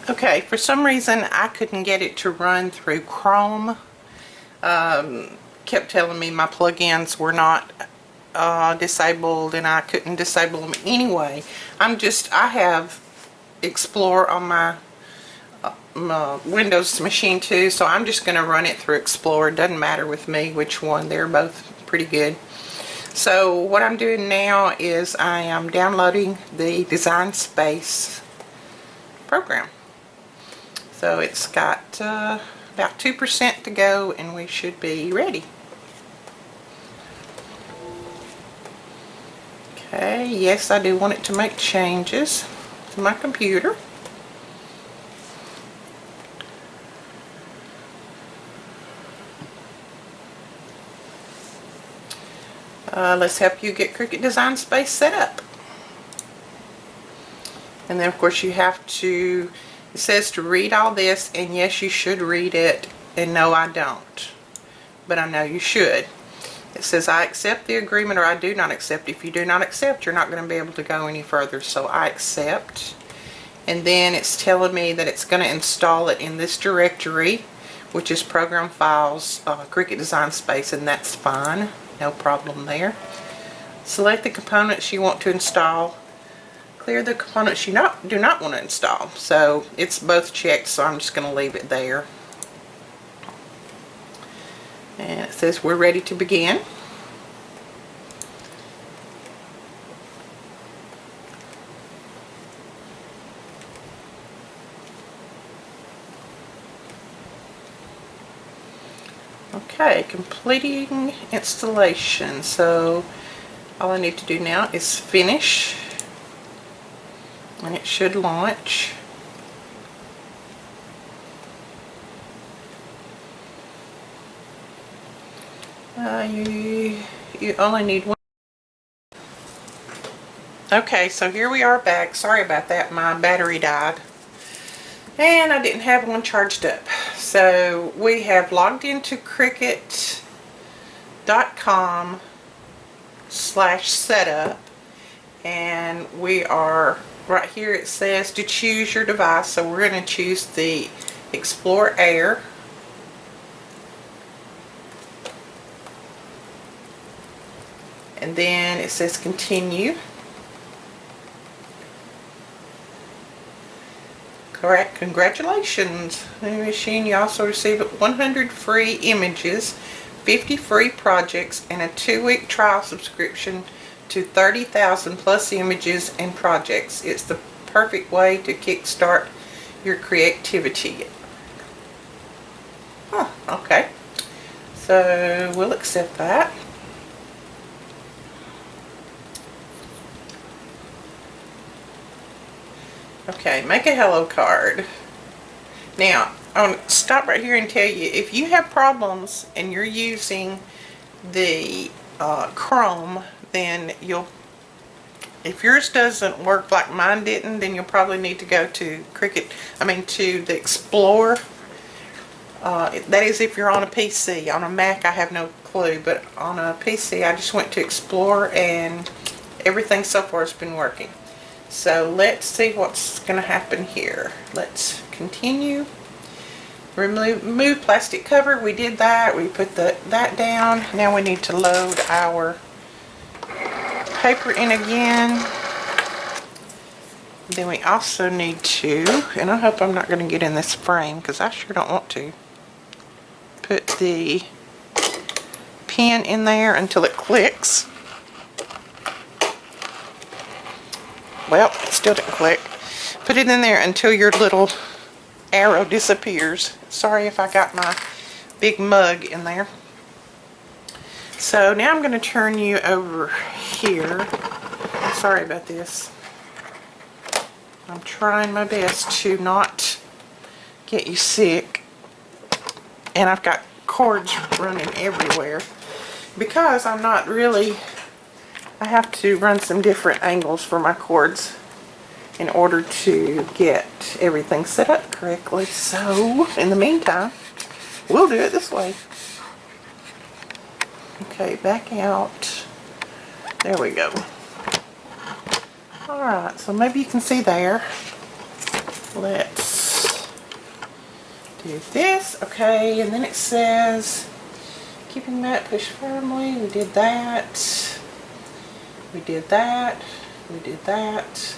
Okay, for some reason I couldn't get it to run through Chrome. Kept telling me my plugins were not disabled and I couldn't disable them anyway. I have Explorer on my Windows machine too, so I'm just going to run it through Explorer. It doesn't matter with me which one, they're both pretty good. So what I'm doing now is I am downloading the Design Space program. So it's got about 2% to go and we should be ready. Okay, yes, I do want it to make changes to my computer. Let's help you get Cricut Design Space set up. And then of course you have to, it says to read all this, and yes, you should read it, and no, I don't, but I know you should. It says I accept the agreement or I do not accept. If you do not accept, you're not going to be able to go any further, so I accept. And then it's telling me that it's going to install it in this directory, which is Program Files, Cricut Design Space, and that's fine, no problem there. Select the components you want to install. Clear the components you do not want to install. So it's both checked, so I'm just going to leave it there. And it says we're ready to begin. Okay, completing installation. So all I need to do now is finish, and it should launch. You only need one. Okay, so here we are back. Sorry about that, my battery died and I didn't have one charged up. So we have logged into Cricut.com/setup, and we are right here. It says to choose your device, so we're going to choose the Explorer Air. And then it says continue. Correct. Congratulations, new machine. You also receive 100 free images, 50 free projects, and a 2-week trial subscription to 30,000 plus images and projects. It's the perfect way to kickstart your creativity. Huh, okay. So we'll accept that. Okay, make a hello card. Now, I'll stop right here and tell you, if you have problems and you're using the Chrome, then if yours doesn't work like mine didn't, then you'll probably need to go to to the Explorer. That is if you're on a PC. On a Mac, I have no clue, but on a PC, I just went to Explorer and everything so far has been working. So let's see what's going to happen here. Let's continue. Remove plastic cover. We did that. We put that down. Now we need to load our paper in again. Then we also need to, and I hope I'm not going to get in this frame because I sure don't want to, put the pen in there until it clicks. Well, it still didn't click. Put it in there until your little arrow disappears. Sorry if I got my big mug in there. So now I'm going to turn you over here. Sorry about this. I'm trying my best to not get you sick. And I've got cords running everywhere because I'm not really, I have to run some different angles for my cords in order to get everything set up correctly. So in the meantime, we'll do it this way. Okay, back out. There we go. Alright, so maybe you can see there. Let's do this. Okay, and then it says keeping mat push firmly. We did that. We did that. We did that.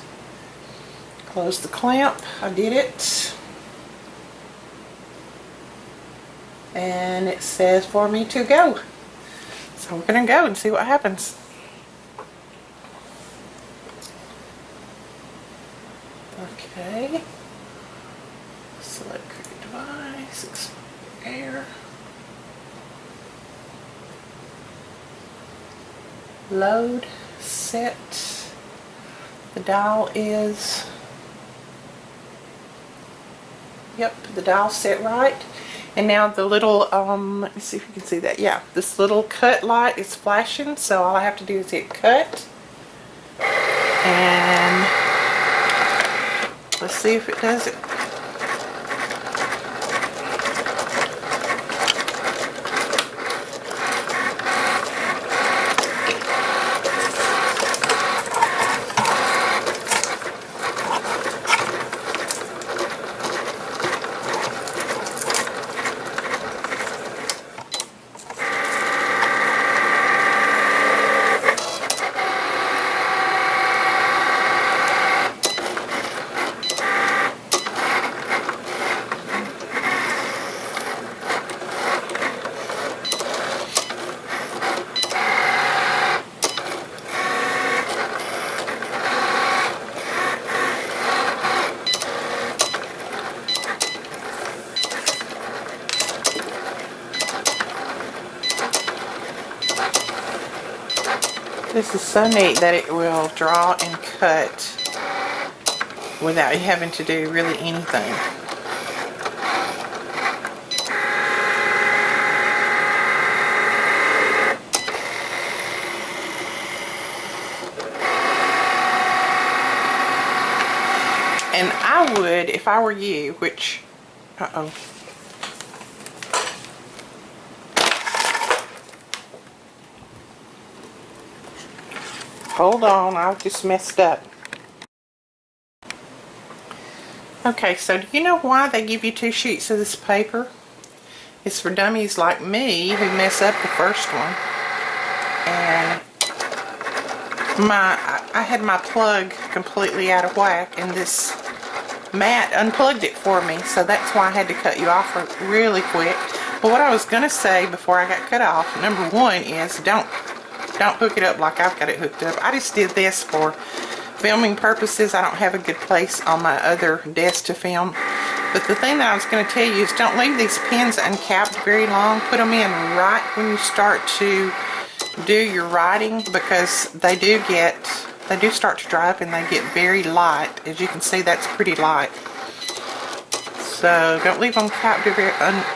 Close the clamp. I did it. And it says for me to go. So we're going to go and see what happens. Okay. Select Cricut device, expand, load, set. The dial is, yep, the dial's set right. And now the little, let me see if you can see that. Yeah, this little cut light is flashing, so all I have to do is hit cut. And let's see if it does it. This is so neat that it will draw and cut without you having to do really anything. And I would, if I were you, which, uh-oh. Hold on, I just messed up. Okay, so do you know why they give you 2 sheets of this paper? It's for dummies like me who mess up the first one. And I had my plug completely out of whack, and this mat unplugged it for me, so that's why I had to cut you off really quick. But what I was going to say before I got cut off, number 1 is don't hook it up like I've got it hooked up. I just did this for filming purposes. I don't have a good place on my other desk to film. But the thing that I was going to tell you is don't leave these pins uncapped very long. Put them in right when you start to do your writing, because they do start to dry up and they get very light. As you can see, that's pretty light. So don't leave them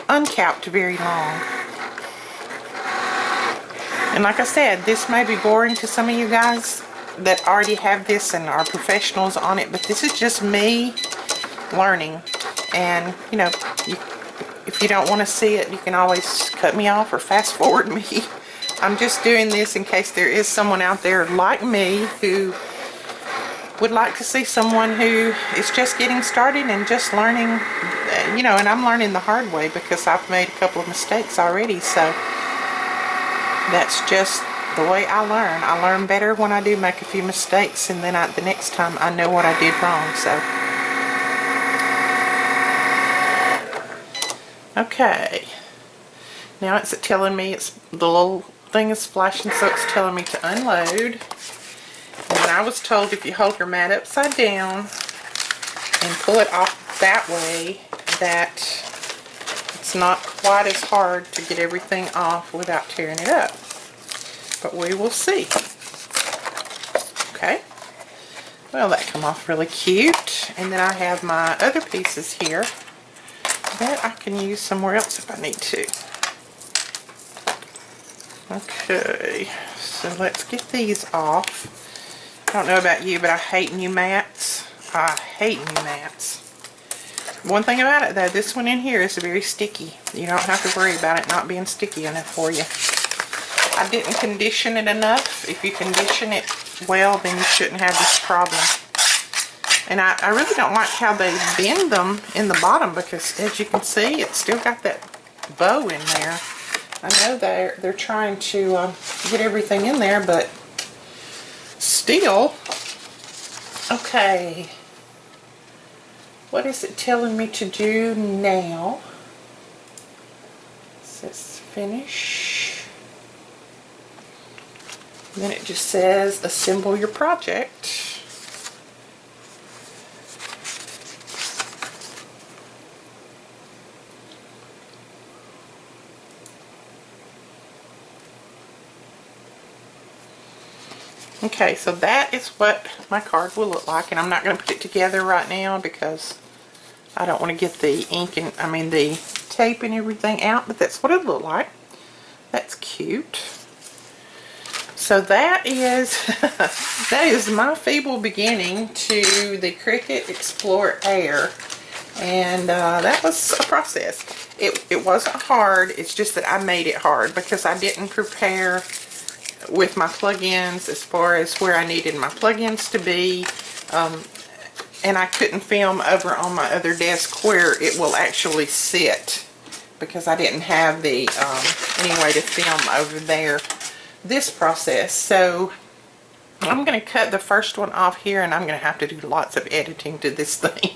uncapped very long. And like I said, this may be boring to some of you guys that already have this and are professionals on it, but this is just me learning. And, you know, if you don't want to see it, you can always cut me off or fast forward me. I'm just doing this in case there is someone out there like me who would like to see someone who is just getting started and just learning, you know, and I'm learning the hard way because I've made a couple of mistakes already, so that's just the way I learn. I learn better when I do make a few mistakes, and then the next time I know what I did wrong. So, okay. Now it's telling me, the little thing is flashing, so it's telling me to unload. And I was told if you hold your mat upside down and pull it off that way, that it's not quite as hard to get everything off without tearing it up. But we will see. Okay. Well, that come off really cute. And then I have my other pieces here that I can use somewhere else if I need to. Okay. So let's get these off. I don't know about you, but I hate new mats. I hate new mats. One thing about it though, this one in here is very sticky. You don't have to worry about it not being sticky enough for you. I didn't condition it enough. If you condition it well, then you shouldn't have this problem. And I really don't like how they bend them in the bottom, because as you can see, it's still got that bow in there. I know they're trying to get everything in there, but still. Okay. What is it telling me to do now? It says finish. And then it just says assemble your project. Okay, so that is what my card will look like, and I'm not going to put it together right now because I don't want to get the ink and, the tape and everything out, but that's what it looked like. That's cute. So that is, that is my feeble beginning to the Cricut Explore Air, and that was a process. It wasn't hard, it's just that I made it hard because I didn't prepare with my plugins as far as where I needed my plugins to be, and I couldn't film over on my other desk where it will actually sit because I didn't have the any way to film over there this process. So I'm going to cut the first one off here, and I'm going to have to do lots of editing to this thing.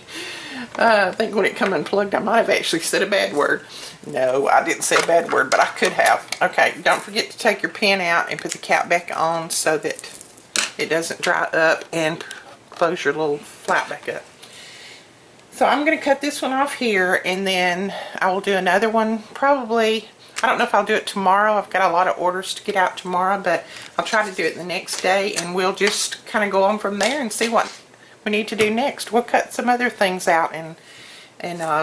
I think when it come unplugged, I might have actually said a bad word. No, I didn't say a bad word, but I could have. Okay, don't forget to take your pen out and put the cap back on so that it doesn't dry up, and close your little flap back up. So I'm going to cut this one off here, and then I will do another one probably. I don't know if I'll do it tomorrow. I've got a lot of orders to get out tomorrow, but I'll try to do it the next day, and we'll just kind of go on from there and see what we need to do next. We'll cut some other things out and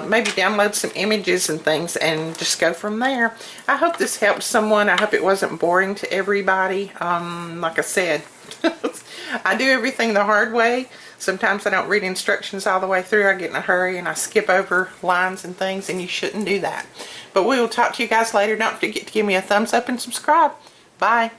maybe download some images and things and just go from there. I hope this helped someone. I hope it wasn't boring to everybody. Like I said, I do everything the hard way. Sometimes I don't read instructions all the way through. I get in a hurry and I skip over lines and things, and you shouldn't do that. But we will talk to you guys later. Don't forget to give me a thumbs up and subscribe. Bye.